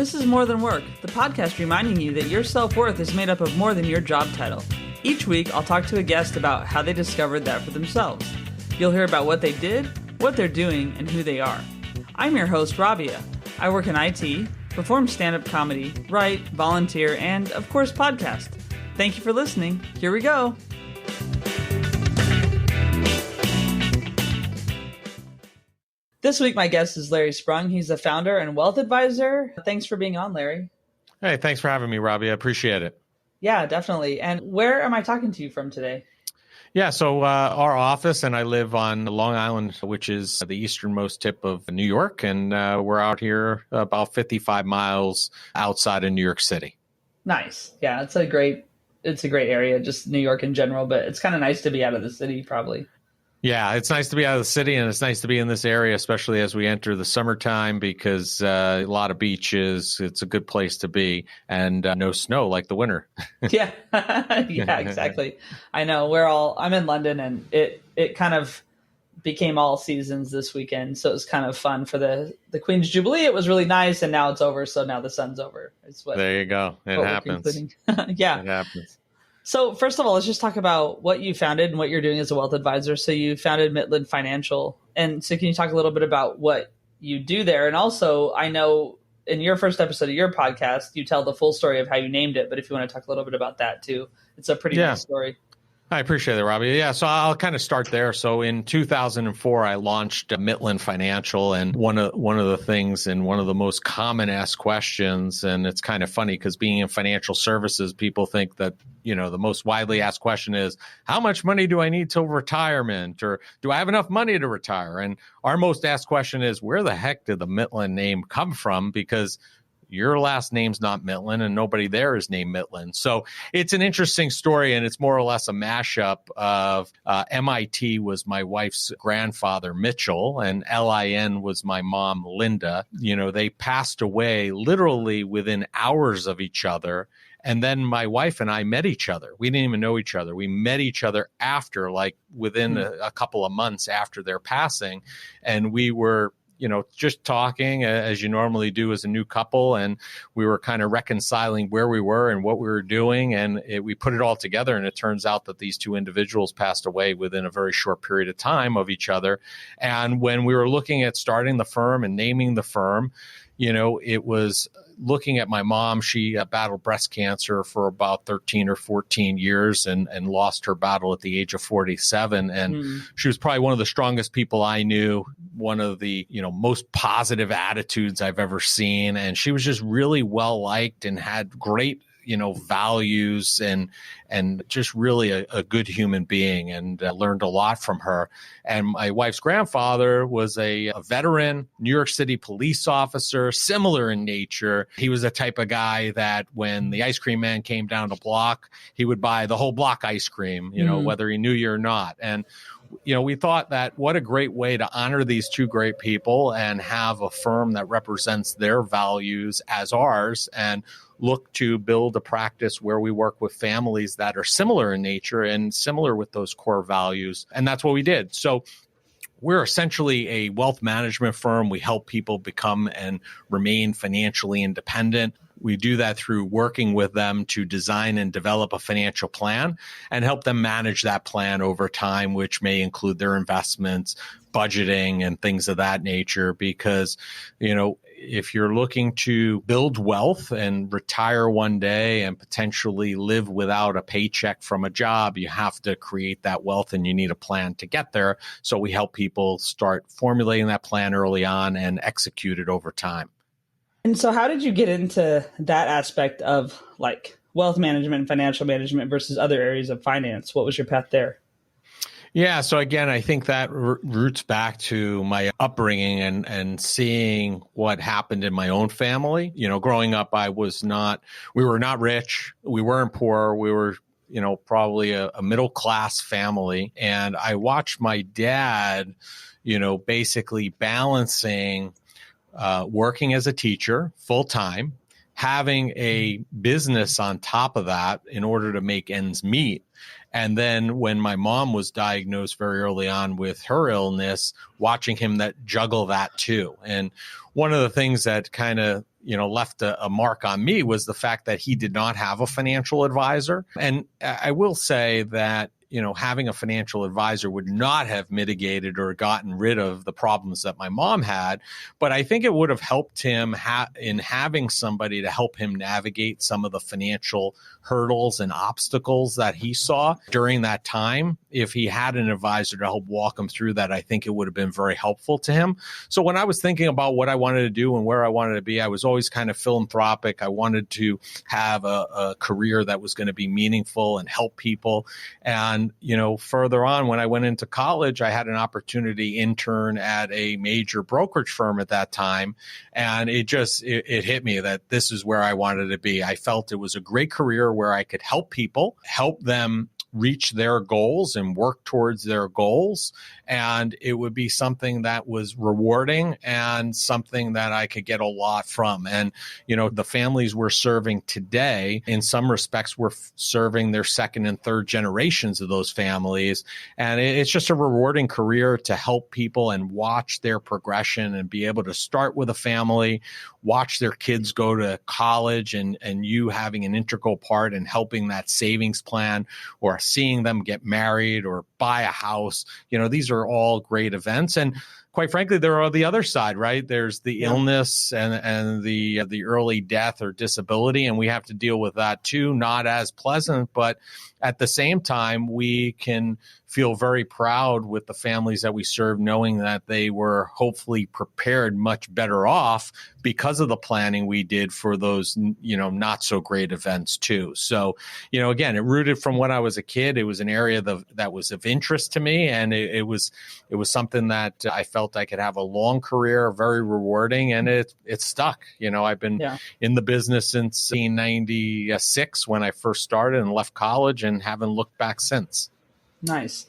This is More Than Work, the podcast reminding you that your self-worth is made up of more than your job title. Each week, I'll talk to a guest about how they discovered that for themselves. You'll hear about what they did, what they're doing, and who they are. I'm your host, Rabia. I work in IT, perform stand-up comedy, write, volunteer, and, of course, podcast. Thank you for listening. Here we go. This week, my guest is Larry Sprung. He's the founder and wealth advisor. Thanks for being on, Larry. Hey, thanks for having me, Robbie. I appreciate it. Yeah, definitely. And where am I talking to you from today? Yeah, so our office, and I live on Long Island, which is the easternmost tip of New York. And we're out here about 55 miles outside of New York City. Nice. Yeah, it's a great area, just New York in general, but it's kind of nice to be out of the city, probably. Yeah, it's nice to be out of the city, and it's nice to be in this area, especially as we enter the summertime, because a lot of beaches, it's a good place to be, and no snow like the winter. Yeah, yeah, exactly. I know I'm in London, and it kind of became all seasons this weekend. So it was kind of fun for the Queen's Jubilee. It was really nice, and now it's over. So now the sun's over. There you go. It happens. Yeah. It happens. So first of all, let's just talk about what you founded and what you're doing as a wealth advisor. So you founded Mitlin Financial. And so can you talk a little bit about what you do there? And also, I know in your first episode of your podcast, you tell the full story of how you named it. But if you want to talk a little bit about that too, it's a pretty nice story. I appreciate it, Robbie. Yeah, so I'll kind of start there. So in 2004, I launched Mitlin Financial, and one of the things and one of the most common asked questions, and it's kind of funny because being in financial services, people think that, the most widely asked question is, how much money do I need till retirement? Or do I have enough money to retire? And our most asked question is, where the heck did the Mitlin name come from? Because your last name's not Mitlin, and nobody there is named Mitlin. So it's an interesting story, and it's more or less a mashup of MIT was my wife's grandfather, Mitchell, and LIN was my mom, Linda. They passed away literally within hours of each other. And then my wife and I met each other. We didn't even know each other. We met each other after, like within a couple of months after their passing. And we were just talking as you normally do as a new couple. And we were kind of reconciling where we were and what we were doing. And we put it all together. And it turns out that these two individuals passed away within a very short period of time of each other. And when we were looking at starting the firm and naming the firm, it was looking at my mom. She battled breast cancer for about 13 or 14 years and lost her battle at the age of 47. And she was probably one of the strongest people I knew, one of the, most positive attitudes I've ever seen. And she was just really well liked and had great values and just really a good human being, and learned a lot from her. And my wife's grandfather was a veteran New York City police officer, similar in nature. He was the type of guy that when the ice cream man came down the block, he would buy the whole block ice cream, whether he knew you or not. And we thought that what a great way to honor these two great people and have a firm that represents their values as ours, and look to build a practice where we work with families that are similar in nature and similar with those core values. And that's what we did. So we're essentially a wealth management firm. We help people become and remain financially independent. We do that through working with them to design and develop a financial plan and help them manage that plan over time, which may include their investments, budgeting, and things of that nature. Because, if you're looking to build wealth and retire one day and potentially live without a paycheck from a job, you have to create that wealth, and you need a plan to get there. So we help people start formulating that plan early on and execute it over time. And so how did you get into that aspect of like wealth management and financial management versus other areas of finance? What was your path there? Yeah. So again, I think that roots back to my upbringing and seeing what happened in my own family. Growing up, we were not rich. We weren't poor. We were, probably a middle-class family. And I watched my dad, basically balancing working as a teacher full time, having a business on top of that in order to make ends meet. And then when my mom was diagnosed very early on with her illness, watching him juggle that too. And one of the things that kind of, left a mark on me was the fact that he did not have a financial advisor. And I will say that having a financial advisor would not have mitigated or gotten rid of the problems that my mom had. But I think it would have helped him in having somebody to help him navigate some of the financial hurdles and obstacles that he saw during that time. If he had an advisor to help walk him through that, I think it would have been very helpful to him. So when I was thinking about what I wanted to do and where I wanted to be, I was always kind of philanthropic. I wanted to have a career that was going to be meaningful and help people. And further on, when I went into college, I had an opportunity intern at a major brokerage firm at that time. And it hit me that this is where I wanted to be. I felt it was a great career where I could help people, help them reach their goals and work towards their goals. And it would be something that was rewarding and something that I could get a lot from. And, the families we're serving today, in some respects, we're serving their second and third generations of those families. And it's just a rewarding career to help people and watch their progression and be able to start with a family, watch their kids go to college and you having an integral part in helping that savings plan or seeing them get married or buy a house. These are all great events. And quite frankly, there are the other side, right? There's the illness and the early death or disability, and we have to deal with that too. Not as pleasant, but at the same time, we can feel very proud with the families that we serve, knowing that they were hopefully prepared much better off because of the planning we did for those, not so great events too. So, again, it rooted from when I was a kid. It was an area that was of interest to me, and it was something that I felt I could have a long career, very rewarding, and it stuck. I've been in the business since 1996 when I first started and left college, and haven't looked back since. Nice.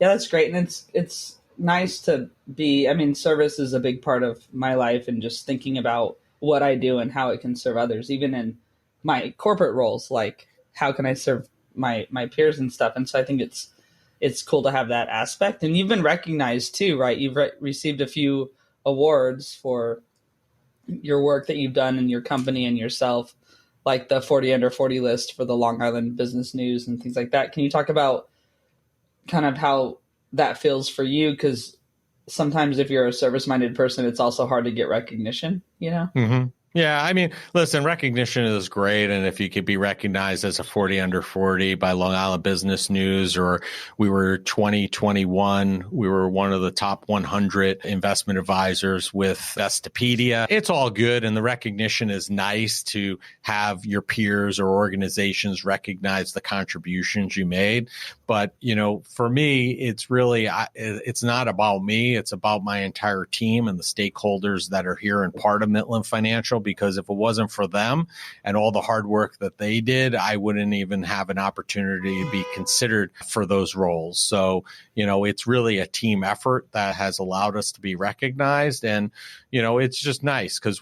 Yeah, that's great. And it's nice to be, service is a big part of my life, and just thinking about what I do and how it can serve others, even in my corporate roles, like how can I serve my peers and stuff. And so I think it's cool to have that aspect. And you've been recognized too, right? You've received a few awards for your work that you've done in your company and yourself, like the 40 under 40 list for the Long Island Business News and things like that. Can you talk about kind of how that feels for you? Because sometimes if you're a service-minded person, it's also hard to get recognition, Mm-hmm. Yeah, listen, recognition is great. And if you could be recognized as a 40 under 40 by Long Island Business News, or we were 2021, we were one of the top 100 investment advisors with Investopedia. It's all good. And the recognition is nice to have your peers or organizations recognize the contributions you made. But, for me, it's really, it's not about me. It's about my entire team and the stakeholders that are here and part of Mitlin Financial. Because if it wasn't for them and all the hard work that they did, I wouldn't even have an opportunity to be considered for those roles. So, it's really a team effort that has allowed us to be recognized. And, it's just nice because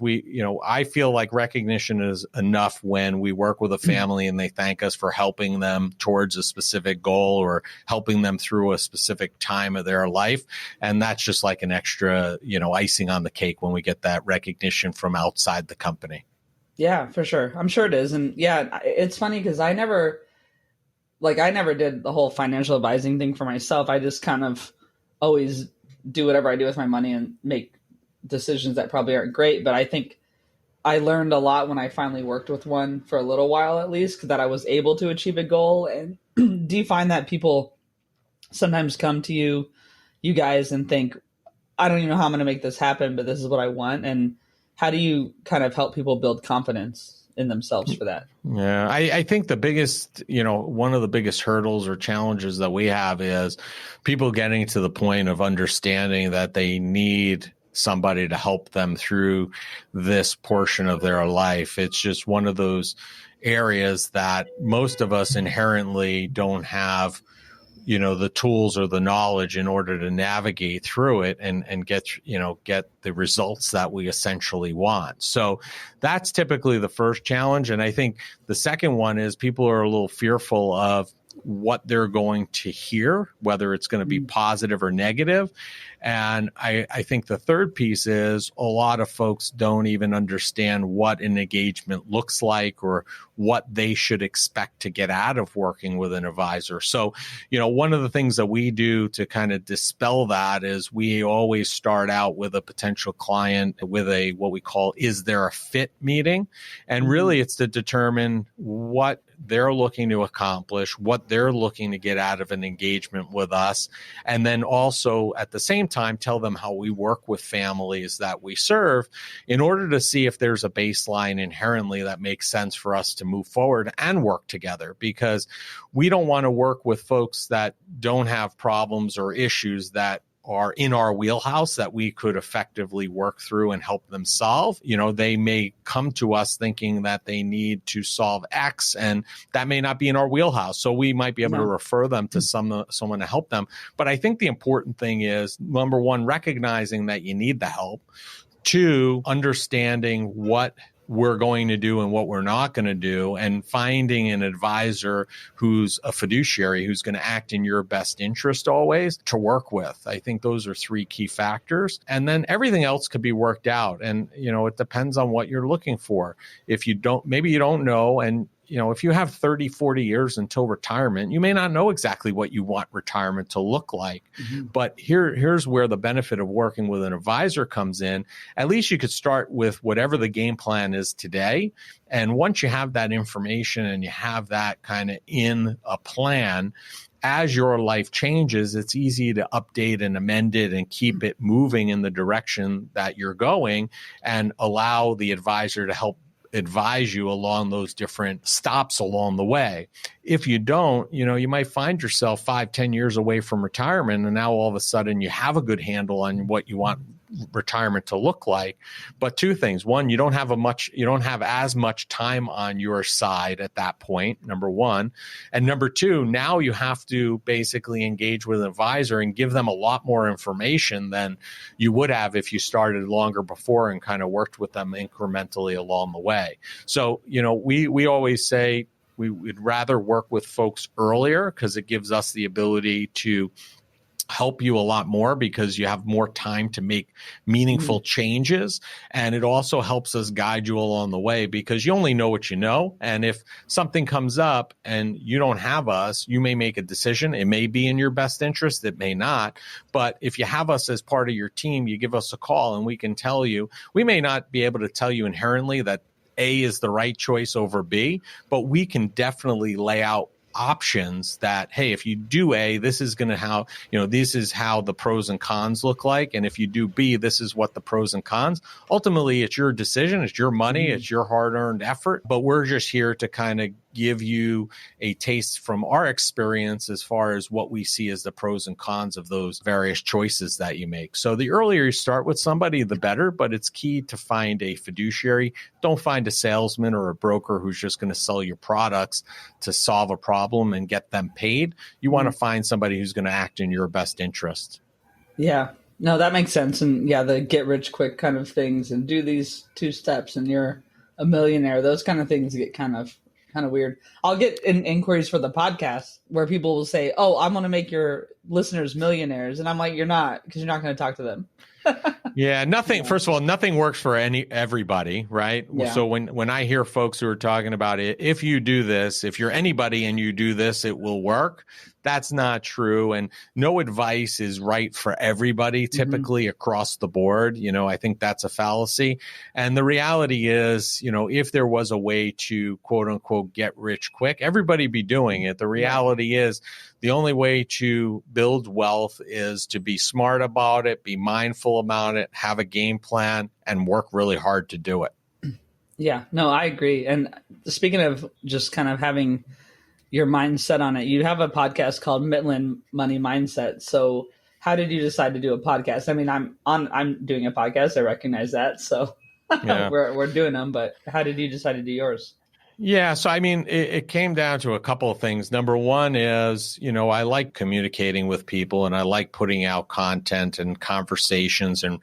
I feel like recognition is enough when we work with a family and they thank us for helping them towards a specific goal or helping them through a specific time of their life. And that's just like an extra, icing on the cake when we get that recognition from outside the company. Yeah, for sure. I'm sure it is. And yeah, it's funny because I never did the whole financial advising thing for myself. I just kind of always do whatever I do with my money and make decisions that probably aren't great. But I think I learned a lot when I finally worked with one for a little while, at least, that I was able to achieve a goal. And do you find that people sometimes come to you guys, and think, I don't even know how I'm going to make this happen, but this is what I want? And how do you kind of help people build confidence in themselves for that? Yeah, I think the biggest, one of the biggest hurdles or challenges that we have is people getting to the point of understanding that they need somebody to help them through this portion of their life. It's just one of those areas that most of us inherently don't have the tools or the knowledge in order to navigate through it and get the results that we essentially want. So that's typically the first challenge. And I think the second one is people are a little fearful of what they're going to hear, whether it's going to be positive or negative. And I think the third piece is a lot of folks don't even understand what an engagement looks like or what they should expect to get out of working with an advisor. So, one of the things that we do to kind of dispel that is we always start out with a potential client with a what we call, is there a fit meeting? And really it's to determine what they're looking to accomplish, what they're looking to get out of an engagement with us. And then also at the same time, tell them how we work with families that we serve in order to see if there's a baseline inherently that makes sense for us to move forward and work together. Because we don't want to work with folks that don't have problems or issues that are in our wheelhouse that we could effectively work through and help them solve. They may come to us thinking that they need to solve X, and that may not be in our wheelhouse. So we might be able to refer them to someone to help them. But I think the important thing is, number one, recognizing that you need the help. Two, understanding what we're going to do and what we're not going to do, and finding an advisor who's a fiduciary, who's going to act in your best interest always to work with. I think those are three key factors. And then everything else could be worked out. And, it depends on what you're looking for. If you don't, maybe you don't know, and if you have 30, 40 years until retirement, you may not know exactly what you want retirement to look like. But here's where the benefit of working with an advisor comes in. At least you could start with whatever the game plan is today. And once you have that information and you have that kind of in a plan, as your life changes, it's easy to update and amend it and keep it moving in the direction that you're going, and allow the advisor to help advise you along those different stops along the way. If you don't, you might find yourself 5-10 years away from retirement, and now all of a sudden you have a good handle on what you want retirement to look like. But two things: one, you don't have as much time on your side at that point, number one. And number two, now you have to basically engage with an advisor and give them a lot more information than you would have if you started longer before and kind of worked with them incrementally along the way. So, we always say we would rather work with folks earlier, because it gives us the ability to help you a lot more, because you have more time to make meaningful changes. And it also helps us guide you along the way, because you only know what you know. And if something comes up and you don't have us, you may make a decision. It may be in your best interest. It may not. But if you have us as part of your team, you give us a call and we can tell you. We may not be able to tell you inherently that A is the right choice over B, but we can definitely lay out options that, hey, if you do A, this is going to how, this is how the pros and cons look like. And if you do B, this is what the pros and cons. Ultimately, it's your decision. It's your money. It's your hard-earned effort. But we're just here to kind of give you a taste from our experience as far as what we see as the pros and cons of those various choices that you make. So the earlier you start with somebody, the better, but it's key to find a fiduciary. Don't find a salesman or a broker who's just going to sell you products to solve a problem and get them paid. You want to find somebody who's going to act in your best interest. Yeah. No, that makes sense. And yeah, the get rich quick kind of things, and do these 2 steps and you're a millionaire. Those kind of things get kind of weird. I'll get inquiries for the podcast where people will say, "Oh, I'm going to make your listeners millionaires," and I'm like, "You're not, because you're not going to talk to them." Yeah, nothing. Yeah. First of all, nothing works for everybody, right? Yeah. So when I hear folks who are talking about it, if you do this, if you're anybody and you do this, it will work. That's not true. And no advice is right for everybody, typically across the board. I think that's a fallacy. And the reality is, if there was a way to quote unquote get rich quick, everybody be doing it. The reality is the only way to build wealth is to be smart about it, be mindful about it, have a game plan, and work really hard to do it. Yeah, no, I agree. And speaking of just kind of having your mindset on it, you have a podcast called Mitlin Money Mindset. So how did you decide to do a podcast? I mean, I'm doing a podcast. I recognize that. So yeah. we're doing them, but how did you decide to do yours? Yeah. So, I mean, it came down to a couple of things. Number one is, I like communicating with people and I like putting out content and conversations and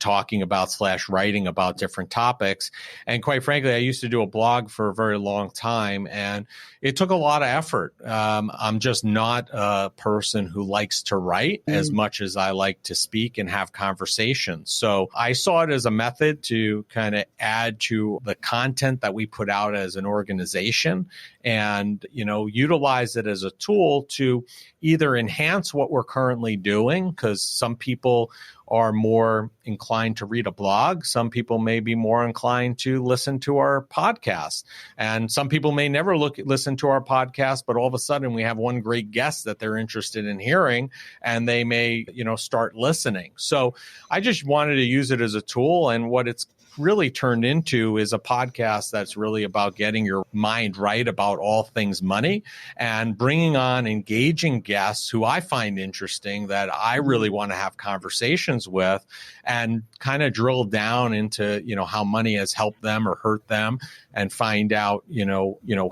talking about / writing about different topics. And quite frankly, I used to do a blog for a very long time and it took a lot of effort. I'm just not a person who likes to write as much as I like to speak and have conversations. So I saw it as a method to kind of add to the content that we put out as an organization and, utilize it as a tool to either enhance what we're currently doing, because some people are more inclined to read a blog. Some people may be more inclined to listen to our podcast. And some people may never listen to our podcast, but all of a sudden we have one great guest that they're interested in hearing and they may, start listening. So I just wanted to use it as a tool. And what it's really turned into is a podcast that's really about getting your mind right about all things money and bringing on engaging guests who I find interesting that I really want to have conversations with and kind of drill down into, how money has helped them or hurt them and find out,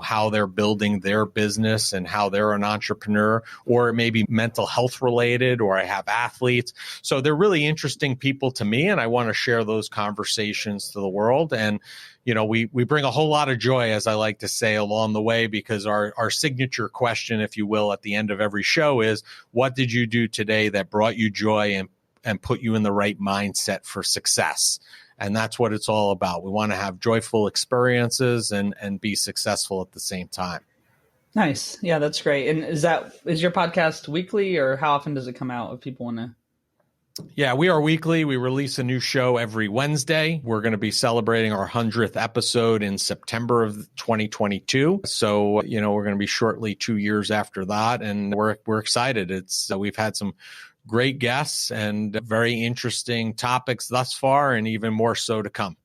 how they're building their business and how they're an entrepreneur, or it may be mental health related, or I have athletes. So they're really interesting people to me, and I want to share those conversations to the world. And, we bring a whole lot of joy, as I like to say, along the way, because our signature question, if you will, at the end of every show is, what did you do today that brought you joy and put you in the right mindset for success? And that's what it's all about. We want to have joyful experiences and be successful at the same time. Nice. Yeah, that's great. And is your podcast weekly, or how often does it come out if people want to? Yeah, we are weekly. We release a new show every Wednesday. We're going to be celebrating our 100th episode in September of 2022. So, we're going to be shortly 2 years after that. And we're excited. We've had some great guests and very interesting topics thus far, and even more so to come.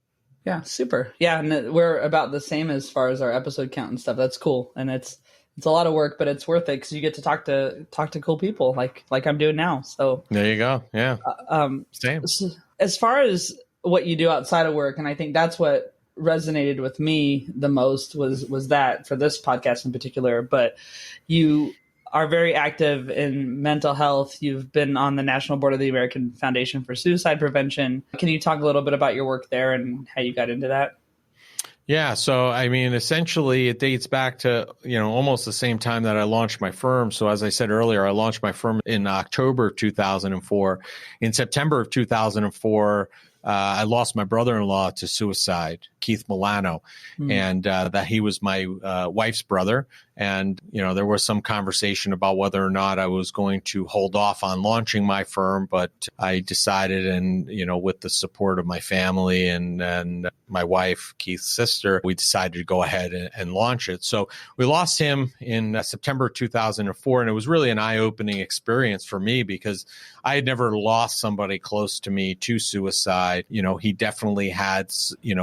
Yeah, super. Yeah, and we're about the same as far as our episode count and stuff. That's cool. And it's a lot of work, but it's worth it because you get to talk to cool people like I'm doing now. So there you go. Yeah. Same. As far as what you do outside of work, and I think that's what resonated with me the most was that for this podcast in particular. But you are very active in mental health. You've been on the national board of the American Foundation for Suicide Prevention. Can you talk a little bit about your work there and how you got into that? Yeah. So, I mean, essentially it dates back to, almost the same time that I launched my firm. So as I said earlier, I launched my firm in October of 2004. In September of 2004, I lost my brother-in-law to suicide, Keith Milano, and that he was my wife's brother. And, there was some conversation about whether or not I was going to hold off on launching my firm, but I decided, and, with the support of my family and my wife, Keith's sister, we decided to go ahead and launch it. So we lost him in September 2004, and it was really an eye-opening experience for me because I had never lost somebody close to me to suicide. He definitely had,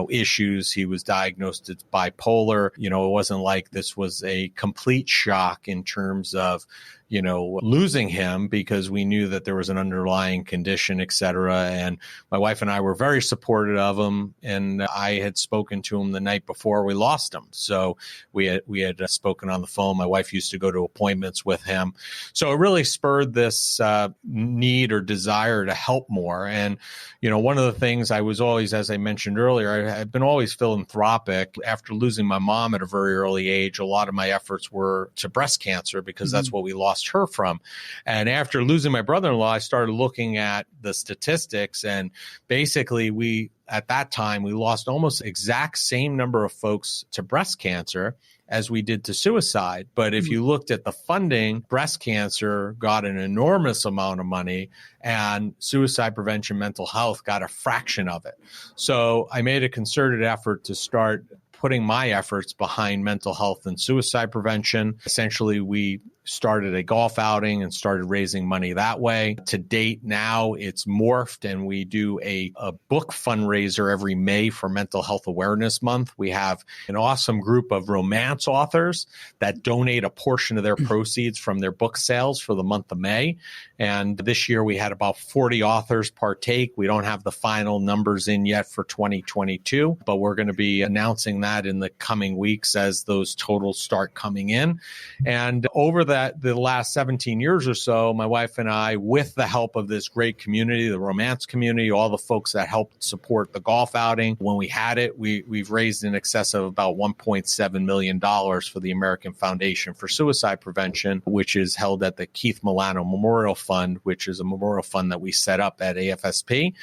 issues. He was diagnosed as bipolar. It wasn't like this was a complete shock in terms of, losing him, because we knew that there was an underlying condition, et cetera. And my wife and I were very supportive of him. And I had spoken to him the night before we lost him. So we had spoken on the phone. My wife used to go to appointments with him. So it really spurred this need or desire to help more. And, one of the things I was always, as I mentioned earlier, I've been always philanthropic. After losing my mom at a very early age, a lot of my efforts were to breast cancer, because that's what we lost her from. And after losing my brother-in-law, I started looking at the statistics, and basically at that time, we lost almost exact same number of folks to breast cancer as we did to suicide. But if you looked at the funding, breast cancer got an enormous amount of money and suicide prevention mental health got a fraction of it. So I made a concerted effort to start putting my efforts behind mental health and suicide prevention. Essentially, we started a golf outing and started raising money that way. To date, now it's morphed and we do a book fundraiser every May for Mental Health Awareness Month. We have an awesome group of romance authors that donate a portion of their proceeds from their book sales for the month of May. And this year we had about 40 authors partake. We don't have the final numbers in yet for 2022, but we're going to be announcing that in the coming weeks as those totals start coming in. And over the last 17 years or so, my wife and I, with the help of this great community, the romance community, all the folks that helped support the golf outing, when we had it, we've raised in excess of about $1.7 million for the American Foundation for Suicide Prevention, which is held at the Keith Milano Memorial Fund, which is a memorial fund that we set up at AFSP.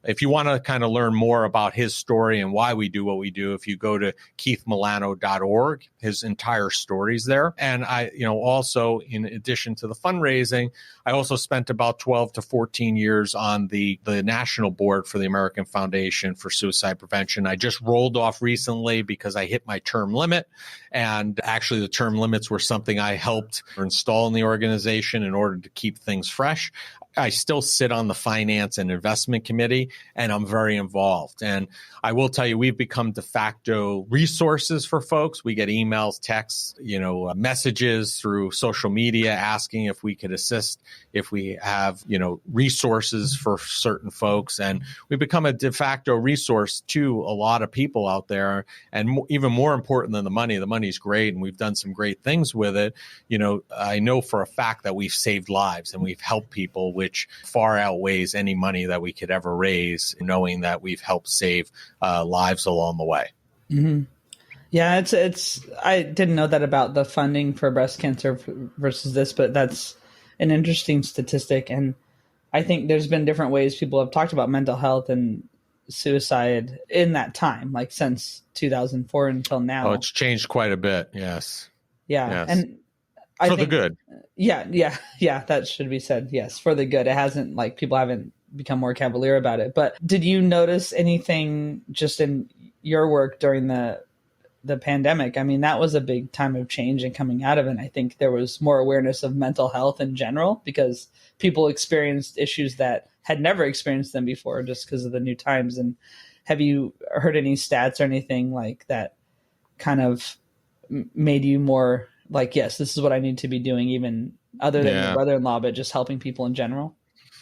If you want to kind of learn more about his story and why we do what we do, if you go to keithmilano.org, his entire story's there. And I, also in addition to the fundraising, I also spent about 12 to 14 years on the national board for the American Foundation for Suicide Prevention. I just rolled off recently because I hit my term limit. And actually the term limits were something I helped install in the organization in order to keep things fresh. I still sit on the finance and investment committee, and I'm very involved. And I will tell you, we've become de facto resources for folks. We get emails, texts, messages through social media asking if we could assist, if we have, resources for certain folks. And we become a de facto resource to a lot of people out there. And even more important than the money's great, and we've done some great things with it. I know for a fact that we've saved lives and we've helped people, which far outweighs any money that we could ever raise, knowing that we've helped save lives along the way. Mm-hmm. Yeah, it's. I didn't know that about the funding for breast cancer versus this, but that's an interesting statistic. And I think there's been different ways people have talked about mental health and suicide in that time, like since 2004 until now. Oh, it's changed quite a bit. Yes. Yeah. Yes. And for the good. Yeah. That should be said. Yes. For the good. It hasn't, like, people haven't become more cavalier about it. But did you notice anything just in your work during the pandemic? I mean, that was a big time of change and coming out of it. And I think there was more awareness of mental health in general because people experienced issues that had never experienced them before just because of the new times. And have you heard any stats or anything like that kind of made you more like, yes, this is what I need to be doing, even other than your brother-in-law, but just helping people in general?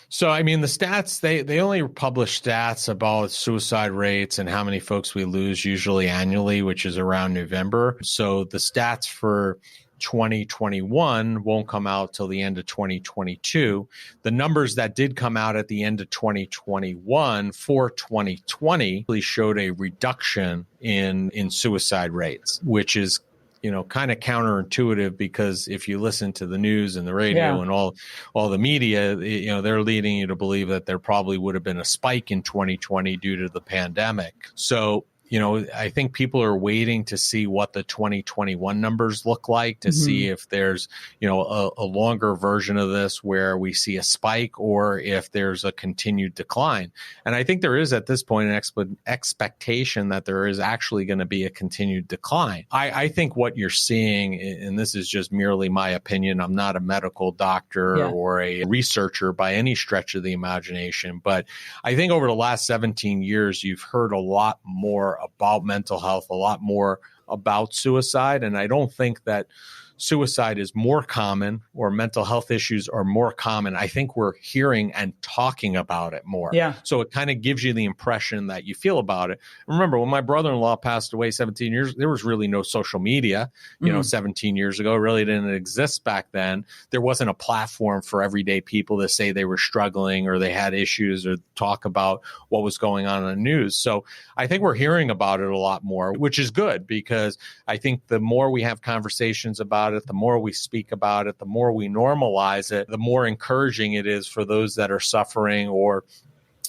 So, I mean, the stats, they only publish stats about suicide rates and how many folks we lose usually annually, which is around November. So the stats for 2021 won't come out till the end of 2022. The numbers that did come out at the end of 2021 for 2020 really showed a reduction in suicide rates, which is kind of counterintuitive because if you listen to the news and the radio and all the media, they're leading you to believe that there probably would have been a spike in 2020 due to the pandemic. So, I think people are waiting to see what the 2021 numbers look like to see if there's, a longer version of this where we see a spike or if there's a continued decline. And I think there is at this point an expectation that there is actually going to be a continued decline. I think what you're seeing, and this is just merely my opinion, I'm not a medical doctor or a researcher by any stretch of the imagination, but I think over the last 17 years, you've heard a lot more about mental health, a lot more about suicide. And I don't think that suicide is more common or mental health issues are more common. I think we're hearing and talking about it more. Yeah. So it kind of gives you the impression that you feel about it. Remember, when my brother-in-law passed away 17 years, there was really no social media, 17 years ago. It really didn't exist back then. There wasn't a platform for everyday people to say they were struggling or they had issues or talk about what was going on in the news. So I think we're hearing about it a lot more, which is good because I think the more we have conversations about it, the more we speak about it, the more we normalize it, the more encouraging it is for those that are suffering or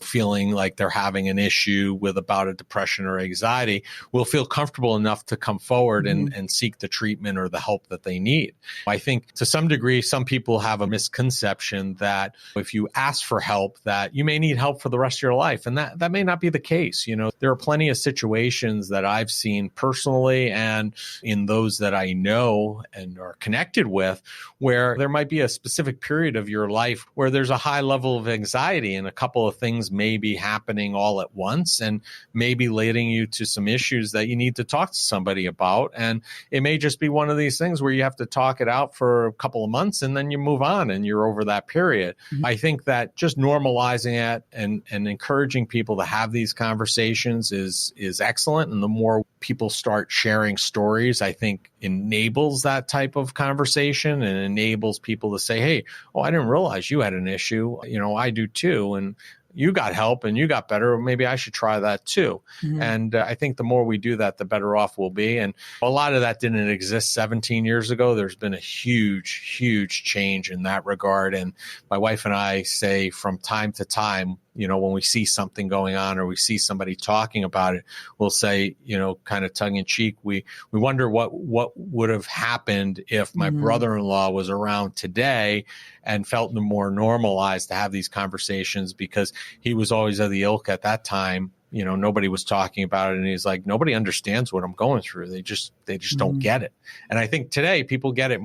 feeling like they're having an issue with a bout of depression or anxiety will feel comfortable enough to come forward and seek the treatment or the help that they need. I think to some degree, some people have a misconception that if you ask for help, that you may need help for the rest of your life. And that may not be the case. There are plenty of situations that I've seen personally and in those that I know and are connected with, where there might be a specific period of your life where there's a high level of anxiety and a couple of things may be happening all at once and maybe leading you to some issues that you need to talk to somebody about. And it may just be one of these things where you have to talk it out for a couple of months and then you move on and you're over that period. I think that just normalizing it and encouraging people to have these conversations is excellent. And the more people start sharing stories, I think enables that type of conversation and enables people to say, hey, I didn't realize you had an issue. I do too. And you got help and you got better. Maybe I should try that too. And I think the more we do that, the better off we'll be. And a lot of that didn't exist 17 years ago. There's been a huge, huge change in that regard. And my wife and I say from time to time, when we see something going on or we see somebody talking about it, we'll say, kind of tongue in cheek, we wonder what would have happened if my brother-in-law was around today and felt more normalized to have these conversations, because he was always of the ilk at that time. Nobody was talking about it. And he's like, nobody understands what I'm going through. They just don't get it. And I think today people get it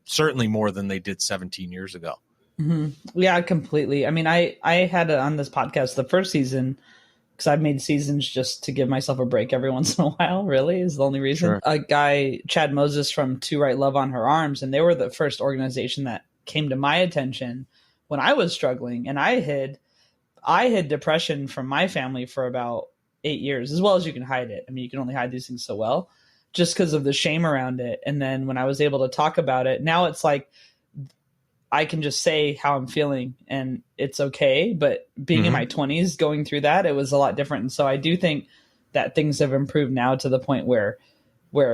certainly more than they did 17 years ago. Yeah, completely. I mean, I had on this podcast the first season, because I've made seasons just to give myself a break every once in a while, really, is the only reason. Sure. A guy, Chad Moses from To Write Love on Her Arms, and they were the first organization that came to my attention when I was struggling. And I hid depression from my family for about 8 years, as well as you can hide it. I mean, you can only hide these things so well, just because of the shame around it. And then when I was able to talk about it, now it's like, I can just say how I'm feeling and it's okay. But being in my 20s going through that, it was a lot different. And so I do think that things have improved now to the point where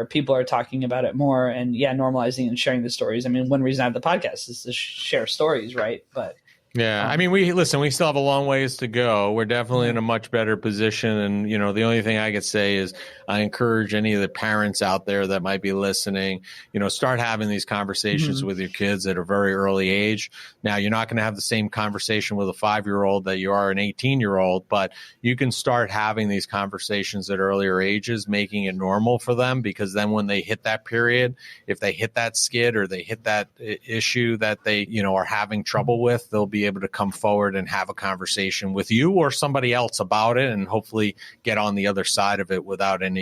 people are talking about it more and normalizing and sharing the stories. I mean, one reason I have the podcast is to share stories, right? But yeah, I mean, we still have a long ways to go. We're definitely in a much better position. And, the only thing I could say is I encourage any of the parents out there that might be listening, start having these conversations with your kids at a very early age. Now, you're not going to have the same conversation with a 5-year-old that you are an 18-year-old, but you can start having these conversations at earlier ages, making it normal for them, because then when they hit that period, if they hit that skid or they hit that issue that they, are having trouble with, they'll be able to come forward and have a conversation with you or somebody else about it and hopefully get on the other side of it without any,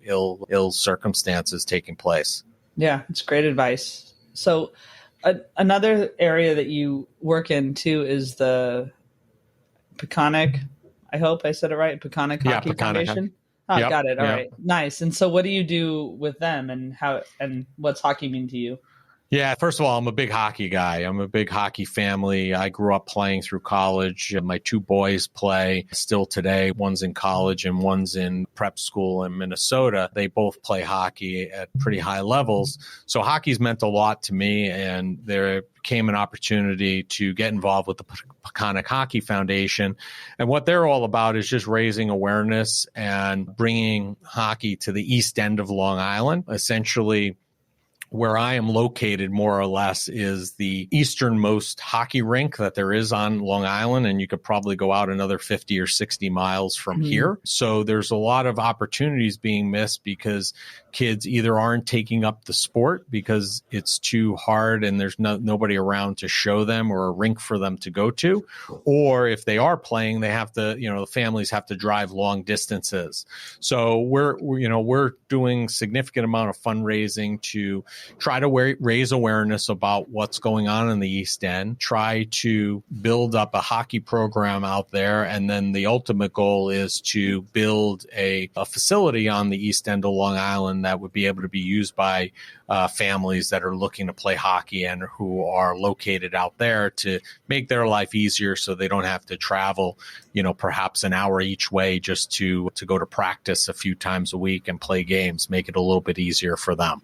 ill circumstances taking place. Yeah, it's great advice. So another area that you work in too is the Peconic, I hope I said it right, Peconic Hockey Foundation. Oh, yep, got it. All right. Nice. And so what do you do with them and what's hockey mean to you? Yeah, first of all, I'm a big hockey guy. I'm a big hockey family. I grew up playing through college. My 2 boys play still today. One's in college and one's in prep school in Minnesota. They both play hockey at pretty high levels. So hockey's meant a lot to me, and there became an opportunity to get involved with the Peconic Hockey Foundation. And what they're all about is just raising awareness and bringing hockey to the east end of Long Island. Essentially, where I am located, more or less, is the easternmost hockey rink that there is on Long Island. And you could probably go out another 50 or 60 miles from here. So there's a lot of opportunities being missed because kids either aren't taking up the sport because it's too hard and there's nobody around to show them or a rink for them to go to. Or if they are playing, they have to, the families have to drive long distances. So we're doing significant amount of fundraising to try to raise awareness about what's going on in the East End, try to build up a hockey program out there. And then the ultimate goal is to build a facility on the East End of Long Island that would be able to be used by families that are looking to play hockey and who are located out there to make their life easier so they don't have to travel, perhaps an hour each way just to go to practice a few times a week and play games, make it a little bit easier for them.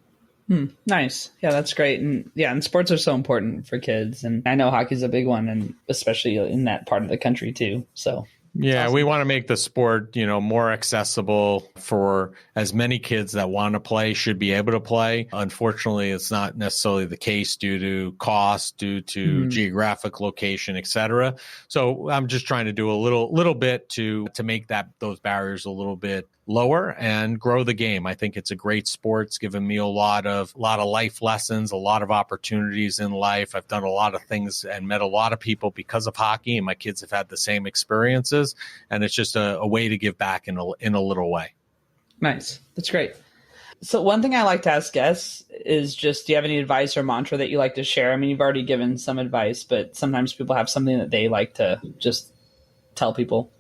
Nice. Yeah, that's great. And sports are so important for kids. And I know hockey's a big one, and especially in that part of the country too. So Yeah, awesome. we want to make the sport, more accessible for as many kids that want to play should be able to play. Unfortunately, it's not necessarily the case due to cost, due to geographic location, et cetera. So I'm just trying to do a little bit to make those barriers a little bit lower and grow the game. I think it's a great sport. It's given me a lot of life lessons, a lot of opportunities in life. I've done a lot of things and met a lot of people because of hockey, and my kids have had the same experiences. And it's just a way to give back in a little way. Nice. That's great. So one thing I like to ask guests is just, do you have any advice or mantra that you like to share? I mean, you've already given some advice, but sometimes people have something that they like to just tell people.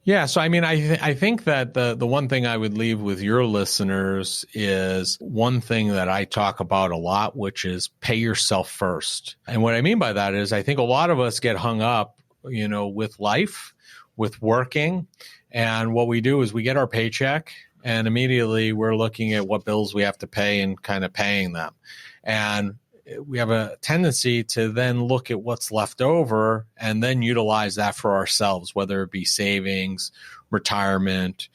Yeah. So, I mean, I think that the one thing I would leave with your listeners is one thing that I talk about a lot, which is pay yourself first. And what I mean by that is I think a lot of us get hung up, with life, with working. And what we do is we get our paycheck and immediately we're looking at what bills we have to pay and kind of paying them. And we have a tendency to then look at what's left over and then utilize that for ourselves, whether it be savings, retirement,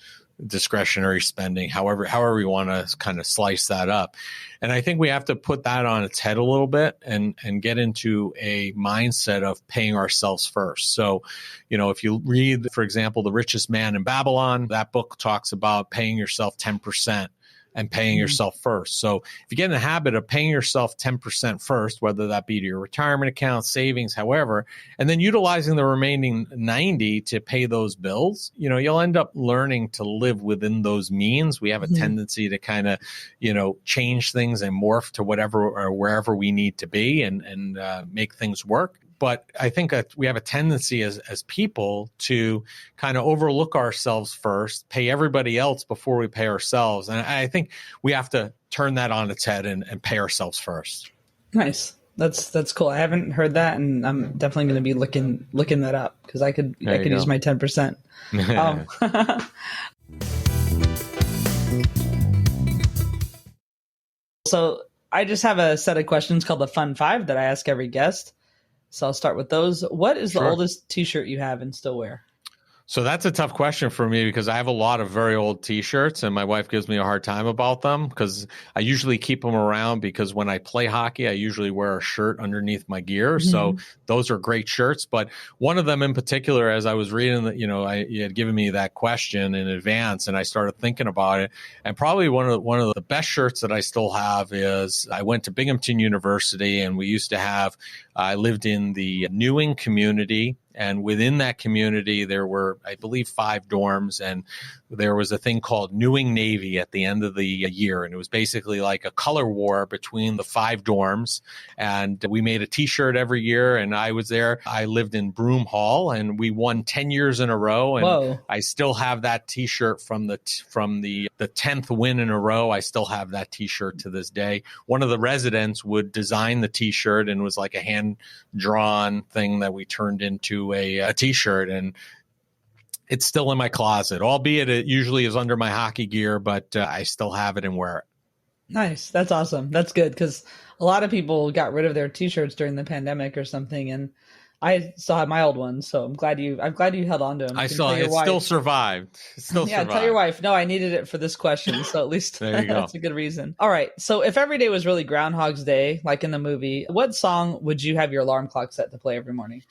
discretionary spending, however you want to kind of slice that up. And I think we have to put that on its head a little bit and get into a mindset of paying ourselves first. So, if you read, for example, The Richest Man in Babylon, that book talks about paying yourself 10%. And paying yourself first. So if you get in the habit of paying yourself 10% first, whether that be to your retirement account, savings, however, and then utilizing the remaining 90 to pay those bills, you'll end up learning to live within those means. We have a tendency to kind of, change things and morph to whatever or wherever we need to be and make things work. But I think that we have a tendency as people to kind of overlook ourselves first, pay everybody else before we pay ourselves. And I think we have to turn that on its head and pay ourselves first. Nice. That's cool. I haven't heard that, and I'm definitely going to be looking that up because I could use my 10%. So I just have a set of questions called the Fun 5 that I ask every guest. So I'll start with those. What is the oldest T-shirt you have and still wear? So that's a tough question for me because I have a lot of very old T-shirts and my wife gives me a hard time about them because I usually keep them around because when I play hockey, I usually wear a shirt underneath my gear. So those are great shirts. But one of them in particular, as I was reading that, you had given me that question in advance and I started thinking about it. And probably one of the best shirts that I still have is I went to Binghamton University and I lived in the Newing community. And within that community, there were, I believe, 5 dorms. And there was a thing called Newing Navy at the end of the year. And it was basically like a color war between the 5 dorms. And we made a T-shirt every year. And I was there. I lived in Broome Hall and we won 10 years in a row. And Whoa. I still have that T-shirt from the 10th win in a row. I still have that T-shirt to this day. One of the residents would design the T-shirt and it was like a hand-drawn thing that we turned into a T-shirt, and it's still in my closet, albeit it usually is under my hockey gear, but I still have it and wear it. Nice. That's awesome. That's good because a lot of people got rid of their T-shirts during the pandemic or something, and I still have my old ones, so I'm glad you held on to them. Still survived. Survived. Tell your wife. No, I needed it for this question, so at least that's a good reason. All right. So if every day was really Groundhog's Day, like in the movie, what song would you have your alarm clock set to play every morning?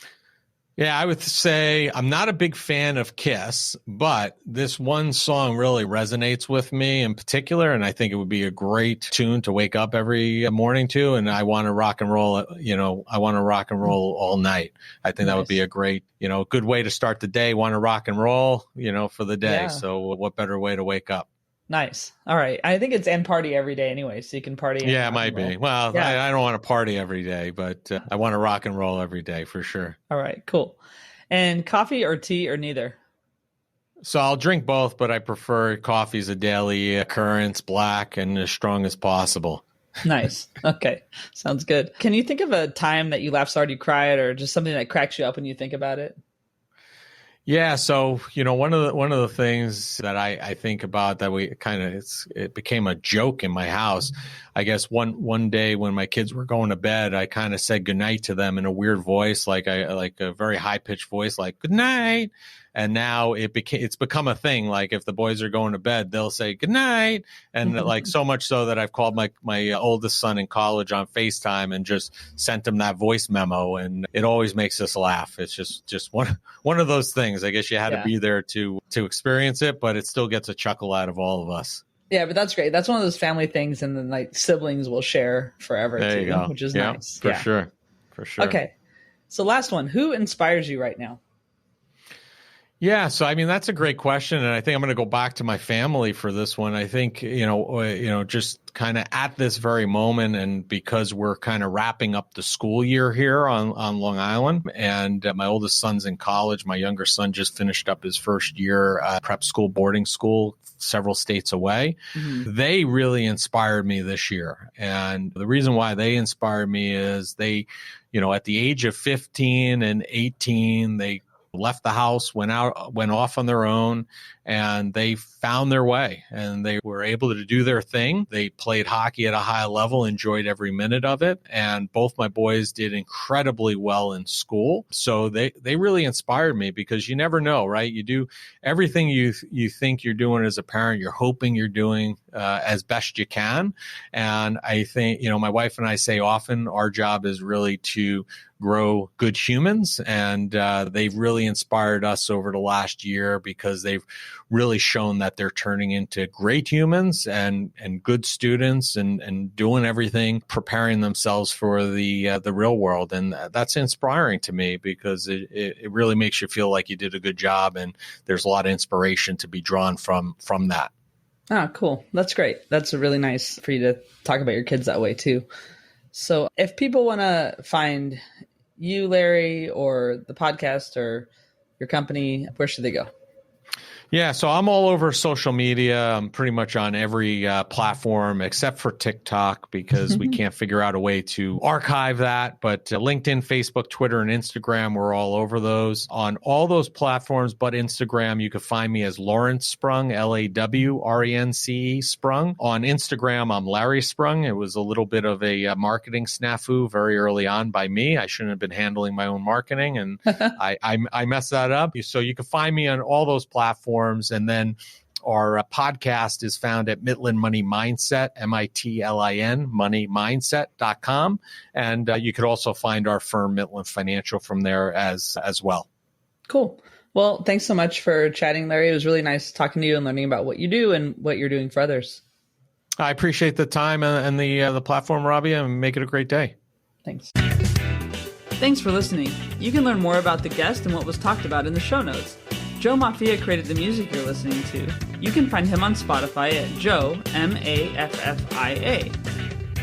Yeah, I would say I'm not a big fan of Kiss, but this one song really resonates with me in particular, and I think it would be a great tune to wake up every morning to, and I want to rock and roll, I want to rock and roll all night. I think that would be a great, good way to start the day, want to rock and roll, for the day. Yeah. So what better way to wake up? Nice. All right. I think it's end party every day anyway, so you can party. Yeah, it might be. Well, yeah. I don't want to party every day, but I want to rock and roll every day for sure. All right, cool. And coffee or tea or neither? So I'll drink both, but I prefer coffee as a daily occurrence, black and as strong as possible. Nice. Okay. Sounds good. Can you think of a time that you laughed so hard you cried or just something that cracks you up when you think about it? Yeah. So, one of the things that I think about that it became a joke in my house. I guess one day when my kids were going to bed, I kind of said goodnight to them in a weird voice, like a very high pitched voice, like good night. And now it's become a thing. Like if the boys are going to bed, they'll say good night. And like so much so that I've called my oldest son in college on FaceTime and just sent him that voice memo. And it always makes us laugh. It's just one of those things. I guess you had to be there to experience it, but it still gets a chuckle out of all of us. Yeah, but that's great. That's one of those family things, and then like siblings will share forever there you go. Which is nice. For sure. Okay. So last one, who inspires you right now? Yeah, so I mean that's a great question, and I think I'm going to go back to my family for this one. I think just kind of at this very moment, and because we're kind of wrapping up the school year here on Long Island, and my oldest son's in college, my younger son just finished up his first year prep school, boarding school, several states away. Mm-hmm. They really inspired me this year, and the reason why they inspired me is they, at the age of 15 and 18, they left the house, went off on their own, and they found their way and they were able to do their thing. They played hockey at a high level, enjoyed every minute of it. And both my boys did incredibly well in school. So they really inspired me because you never know, right? You do everything you think you're doing as a parent, you're hoping you're doing as best you can. And I think, my wife and I say often our job is really to grow good humans. And they've really inspired us over the last year because they've really shown that they're turning into great humans and good students and doing everything, preparing themselves for the real world. And that's inspiring to me because it really makes you feel like you did a good job. And there's a lot of inspiration to be drawn from that. Ah, cool. That's great. That's really nice for you to talk about your kids that way too. So if people want to find you, Larry, or the podcast or your company, where should they go? Yeah, so I'm all over social media. I'm pretty much on every platform except for TikTok because we can't figure out a way to archive that. But LinkedIn, Facebook, Twitter, and Instagram, we're all over those. On all those platforms but Instagram, you can find me as Lawrence Sprung, Lawrence Sprung. On Instagram, I'm Larry Sprung. It was a little bit of a marketing snafu very early on by me. I shouldn't have been handling my own marketing, and I messed that up. So you can find me on all those platforms. And then our podcast is found at Mitlin Money Mindset, Mitlin, moneymindset.com. And you could also find our firm, Mitlin Financial, from there as well. Cool. Well, thanks so much for chatting, Larry. It was really nice talking to you and learning about what you do and what you're doing for others. I appreciate the time and the platform, Robbie, and make it a great day. Thanks. Thanks for listening. You can learn more about the guest and what was talked about in the show notes. Joe Maffia created the music you're listening to. You can find him on Spotify at Joe, Maffia.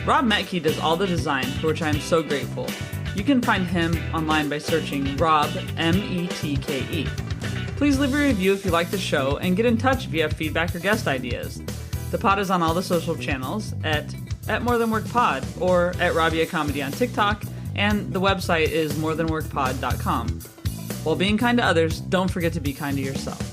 Rob Metke does all the design, for which I am so grateful. You can find him online by searching Rob, Metke. Please leave a review if you like the show, and get in touch if you have feedback or guest ideas. The pod is on all the social channels at More Than Work Pod or at Robbia Comedy on TikTok, and the website is morethanworkpod.com. While being kind to others, don't forget to be kind to yourself.